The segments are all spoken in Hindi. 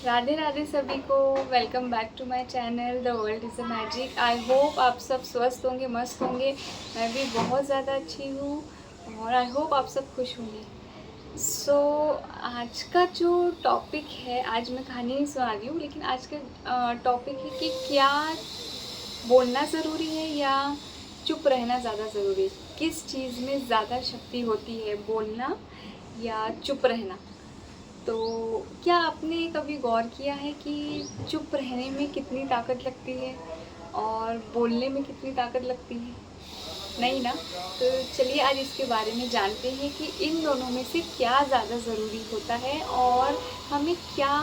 राधे राधे सभी को। Welcome back to my channel the world is a magic. I hope आप सब स्वस्थ होंगे, मस्त होंगे। मैं भी बहुत ज़्यादा अच्छी हूँ और आई होप आप सब खुश होंगे। सो आज का जो टॉपिक है, आज मैं कहानी नहीं सुना रही हूँ, लेकिन आज का टॉपिक है कि क्या बोलना ज़रूरी है या चुप रहना ज़्यादा ज़रूरी है। किस चीज़ में ज़्यादा शक्ति होती है, बोलना या चुप रहना। तो क्या आपने कभी गौर किया है कि चुप रहने में कितनी ताकत लगती है और बोलने में कितनी ताकत लगती है? नहीं ना? तो चलिए आज इसके बारे में जानते हैं कि इन दोनों में से क्या ज़्यादा ज़रूरी होता है और हमें क्या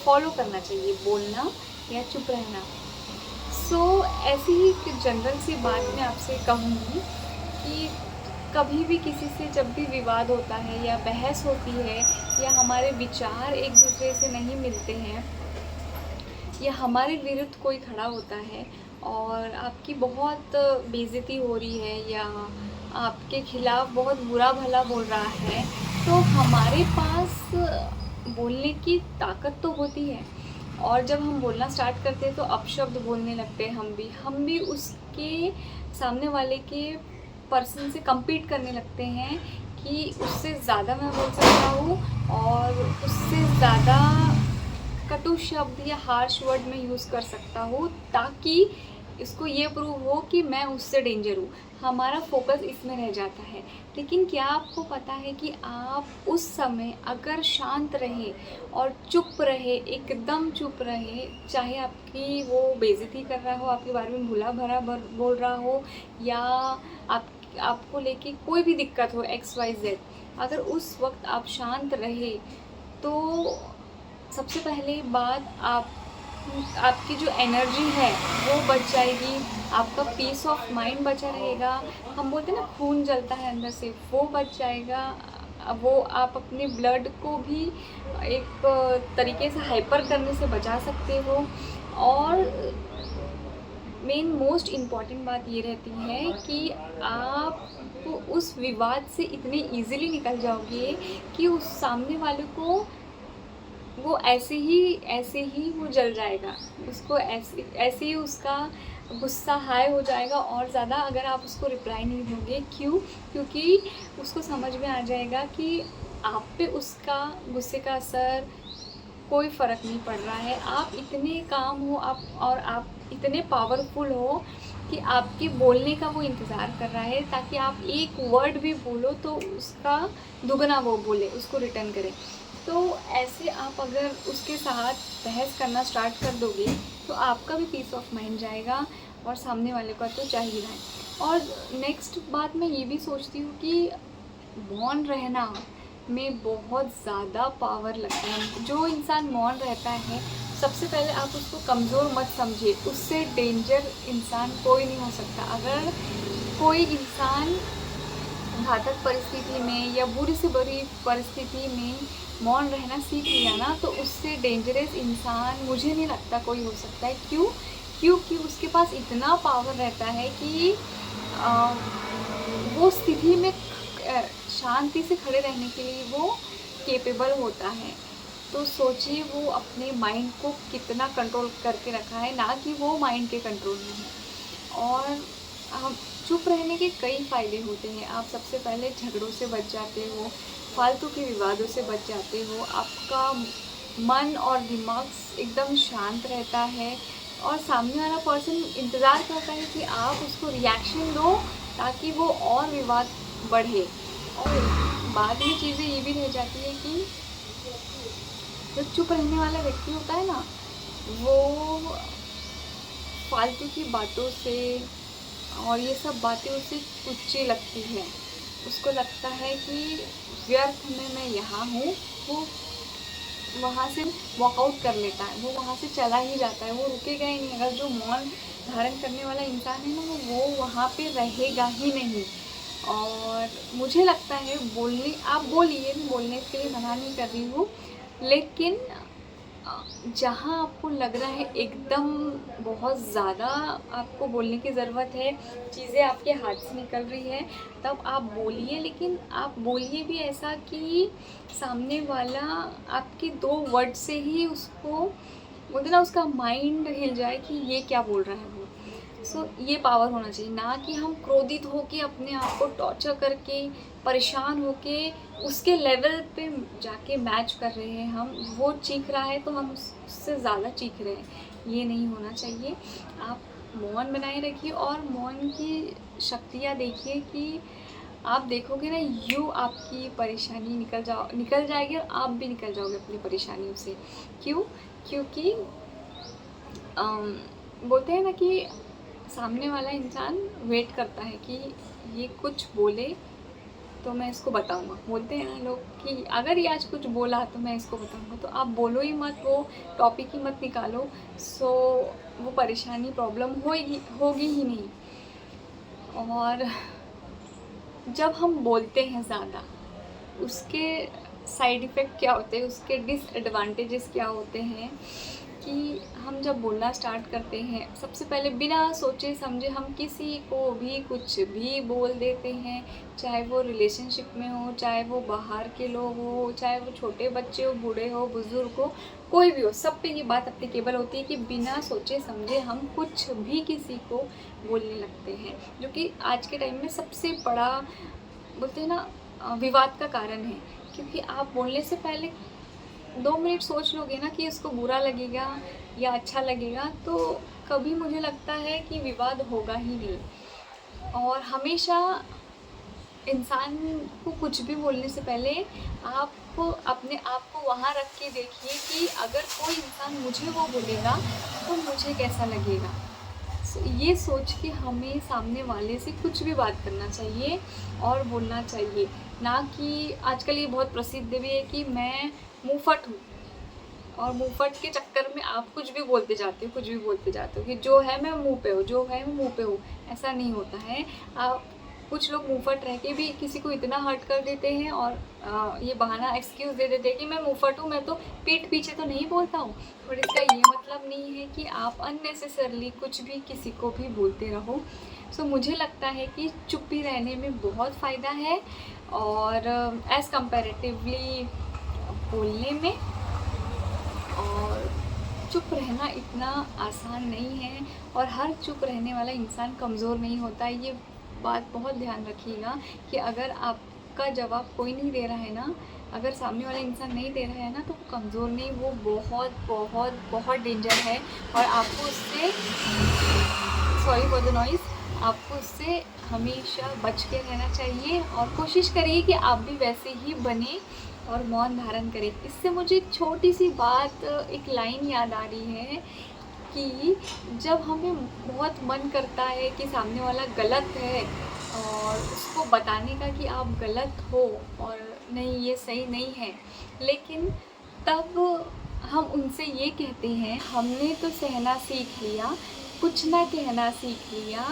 फॉलो करना चाहिए, बोलना या चुप रहना। ऐसी ही एक जनरल सी बात मैं आपसे कहूँगी कि कभी भी किसी से जब भी विवाद होता है या बहस होती है या हमारे विचार एक दूसरे से नहीं मिलते हैं या हमारे विरुद्ध कोई खड़ा होता है और आपकी बहुत बेइज्जती हो रही है या आपके खिलाफ बहुत बुरा भला बोल रहा है, तो हमारे पास बोलने की ताकत तो होती है। और जब हम बोलना स्टार्ट करते हैं तो अपशब्द बोलने लगते हैं। हम भी उसके सामने वाले के पर्सन से compete करने लगते हैं कि उससे ज़्यादा मैं बोल सकता हूँ और उससे ज़्यादा कटु शब्द या हार्श वर्ड में यूज़ कर सकता हूँ, ताकि इसको ये प्रूव हो कि मैं उससे डेंजर हूँ। हमारा फोकस इसमें रह जाता है। लेकिन क्या आपको पता है कि आप उस समय अगर शांत रहे और चुप रहे, एकदम चुप रहे, चाहे आपकी वो बेइज्जती कर रहा हो, आपके बारे में बुरा भला बोल रहा हो या आपको लेके कोई भी दिक्कत हो XYZ, अगर उस वक्त आप शांत रहे तो सबसे पहले बात आपकी जो एनर्जी है वो बच जाएगी, आपका पीस ऑफ माइंड बचा रहेगा। हम बोलते हैं ना, खून जलता है अंदर से, वो बच जाएगा। वो आप अपने ब्लड को भी एक तरीके से हाइपर करने से बचा सकते हो। और मेन मोस्ट इम्पॉर्टेंट बात ये रहती है कि आप उस विवाद से इतने इजीली निकल जाओगे कि उस सामने वाले को वो ऐसे ही वो जल जाएगा, उसको ऐसे ही उसका गुस्सा हाई हो जाएगा और ज़्यादा अगर आप उसको रिप्लाई नहीं दोगे। क्यों? क्योंकि उसको समझ में आ जाएगा कि आप पे उसका गुस्से का असर कोई फ़र्क नहीं पड़ रहा है। आप इतने काम हो और आप इतने पावरफुल हो कि आपके बोलने का वो इंतज़ार कर रहा है, ताकि आप एक वर्ड भी बोलो तो उसका दुगना वो बोले, उसको रिटर्न करे। तो ऐसे आप अगर उसके साथ बहस करना स्टार्ट कर दोगे तो आपका भी पीस ऑफ माइंड जाएगा और सामने वाले का तो जा ही रहा है। और नेक्स्ट बात मैं ये भी सोचती हूँ कि मौन रहना में बहुत ज़्यादा पावर लगता है। जो इंसान मौन रहता है, सबसे पहले आप उसको कमज़ोर मत समझिए, उससे डेंजर इंसान कोई नहीं हो सकता। अगर कोई इंसान घातक परिस्थिति में या बुरी से बुरी परिस्थिति में मौन रहना सीख लिया ना, तो उससे डेंजरस इंसान मुझे नहीं लगता कोई हो सकता है। क्यों? क्योंकि उसके पास इतना पावर रहता है कि वो स्थिति में शांति से खड़े रहने के लिए वो केपेबल होता है। तो सोचिए वो अपने माइंड को कितना कंट्रोल करके रखा है, ना कि वो माइंड के कंट्रोल में है। और हम चुप रहने के कई फ़ायदे होते हैं। आप सबसे पहले झगड़ों से बच जाते हो, फालतू के विवादों से बच जाते हो, आपका मन और दिमाग एकदम शांत रहता है और सामने वाला पर्सन इंतज़ार करता है कि आप उसको रिएक्शन दो ताकि वो और विवाद बढ़े। और बाद में चीज़ें ये भी रह जाती है कि जो चुप रहने वाला व्यक्ति होता है ना, वो फालतू की बातों से और ये सब बातें उसे तुच्छ लगती है। उसको लगता है कि व्यर्थ में मैं यहाँ हूँ। वो वहाँ से वॉकआउट कर लेता है, वो वहाँ से चला ही जाता है, वो रुकेगा ही नहीं। अगर जो मौन धारण करने वाला इंसान है ना, वो वहाँ पे रहेगा ही नहीं। और मुझे लगता है आप बोलिए, मैं बोलने के लिए मना नहीं कर रही हूँ, लेकिन जहाँ आपको लग रहा है एकदम बहुत ज़्यादा आपको बोलने की ज़रूरत है, चीज़ें आपके हाथ से निकल रही है, तब आप बोलिए। लेकिन आप बोलिए भी ऐसा कि सामने वाला आपके 2 वर्ड से ही उसको बोलते ना, उसका माइंड हिल जाए कि ये क्या बोल रहा है वो। ये पावर होना चाहिए, ना कि हम क्रोधित होके अपने आप को टॉर्चर करके, परेशान होके उसके लेवल पे जाके मैच कर रहे हैं। हम वो चीख रहा है तो हम उससे ज़्यादा चीख रहे हैं, ये नहीं होना चाहिए। आप मौन बनाए रखिए और मौन की शक्तियाँ देखिए कि आप देखोगे ना, यूँ आपकी परेशानी निकल जाएगी और आप भी निकल जाओगे अपनी परेशानियों से। क्यों? क्योंकि बोलते हैं ना कि सामने वाला इंसान वेट करता है कि ये कुछ बोले तो मैं इसको बताऊंगा। बोलते हैं ना लोग कि अगर ये आज कुछ बोला तो मैं इसको बताऊंगा, तो आप बोलो ही मत, वो टॉपिक ही मत निकालो। वो परेशानी, प्रॉब्लम होगी ही नहीं। और जब हम बोलते हैं ज़्यादा, उसके साइड इफ़ेक्ट क्या होते हैं, उसके डिसएडवांटेजेस क्या होते हैं कि हम जब बोलना स्टार्ट करते हैं, सबसे पहले बिना सोचे समझे हम किसी को भी कुछ भी बोल देते हैं। चाहे वो रिलेशनशिप में हो, चाहे वो बाहर के लोग हो, चाहे वो छोटे बच्चे हो, बूढ़े हो, बुज़ुर्ग हो, कोई भी हो, सब पे ये बात एप्लीकेबल होती है कि बिना सोचे समझे हम कुछ भी किसी को बोलने लगते हैं, जो कि आज के टाइम में सबसे बड़ा बोलते हैं ना विवाद का कारण है। क्योंकि आप बोलने से पहले 2 मिनट सोच लोगे ना कि इसको बुरा लगेगा या अच्छा लगेगा, तो कभी मुझे लगता है कि विवाद होगा ही नहीं। और हमेशा इंसान को कुछ भी बोलने से पहले आप अपने आप को वहाँ रख के देखिए कि अगर कोई इंसान मुझे वो बोलेगा तो मुझे कैसा लगेगा। ये सोच के हमें सामने वाले से कुछ भी बात करना चाहिए और बोलना चाहिए। ना कि आजकल ये बहुत प्रसिद्ध भी है कि मैं मुँहफट हूँ, और मुँहफट के चक्कर में आप कुछ भी बोलते जाते हो कि जो है मैं मुँह पे हूँ, जो है मैं मुँह पे हूँ। ऐसा नहीं होता है। आप कुछ लोग मुँहफट रह के भी किसी को इतना हर्ट कर देते हैं और ये बहाना एक्सक्यूज़ दे देते हैं कि मैं मुँहफट हूँ, मैं तो पीठ पीछे तो नहीं बोलता हूँ। और इसका ये मतलब नहीं है कि आप अननेसेसरली कुछ भी किसी को भी बोलते रहो। मुझे लगता है कि चुप ही रहने में बहुत फ़ायदा है, और एज़ कंपैरेटिवली बोलने में। और चुप रहना इतना आसान नहीं है, और हर चुप रहने वाला इंसान कमज़ोर नहीं होता। ये बात बहुत ध्यान रखिएगा कि अगर आपका जवाब कोई नहीं दे रहा है ना, अगर सामने वाला इंसान नहीं दे रहा है ना, तो वो कमज़ोर नहीं, वो बहुत बहुत बहुत डेंजर है। और आपको उससे, सॉरी फॉर द नॉइज़, आपको उससे हमेशा बच के रहना चाहिए। और कोशिश करिए कि आप भी वैसे ही बने और मौन धारण करें। इससे मुझे एक छोटी सी बात, एक लाइन याद आ रही है कि जब हमें बहुत मन करता है कि सामने वाला गलत है और उसको बताने का कि आप गलत हो और नहीं, ये सही नहीं है, लेकिन तब हम उनसे ये कहते हैं, हमने तो सहना सीख लिया, कुछ ना कहना सीख लिया,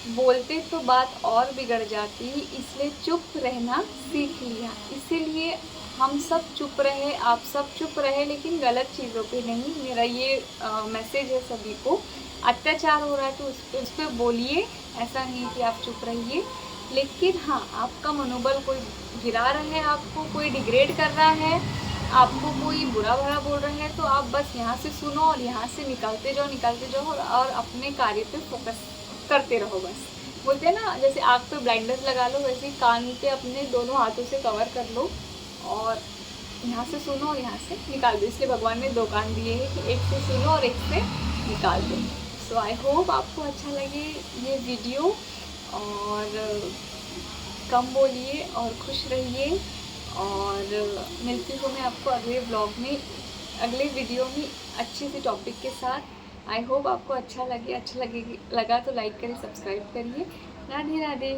बोलते तो बात और बिगड़ जाती, इसलिए चुप रहना सीख लिया। इसीलिए हम सब चुप रहे, आप सब चुप रहे, लेकिन गलत चीज़ों पे नहीं। मेरा ये मैसेज है सभी को। अत्याचार हो रहा है तो उस पर बोलिए, ऐसा नहीं कि आप चुप रहिए। लेकिन हाँ, आपका मनोबल कोई गिरा रहा है, आपको कोई डिग्रेड कर रहा है, आपको कोई बुरा भला बोल रहा है, तो आप बस यहाँ से सुनो और यहाँ से निकालते जाओ और अपने कार्य पे फोकस करते रहो। बस बोलते हैं ना, जैसे आँख पे ब्लाइंडर्स लगा लो, वैसे कान पे अपने दोनों हाथों से कवर कर लो और यहाँ से सुनो और यहाँ से निकाल दो। इसलिए भगवान ने 2 कान दिए हैं कि एक से सुनो और एक से निकाल दो। आई होप आपको अच्छा लगे ये वीडियो, और कम बोलिए और खुश रहिए। और मिलती हूँ मैं आपको अगले ब्लॉग में, अगले वीडियो में अच्छी सी टॉपिक के साथ। आई होप आपको अच्छा लगा तो लाइक करिए, सब्सक्राइब करिए। राधे राधे।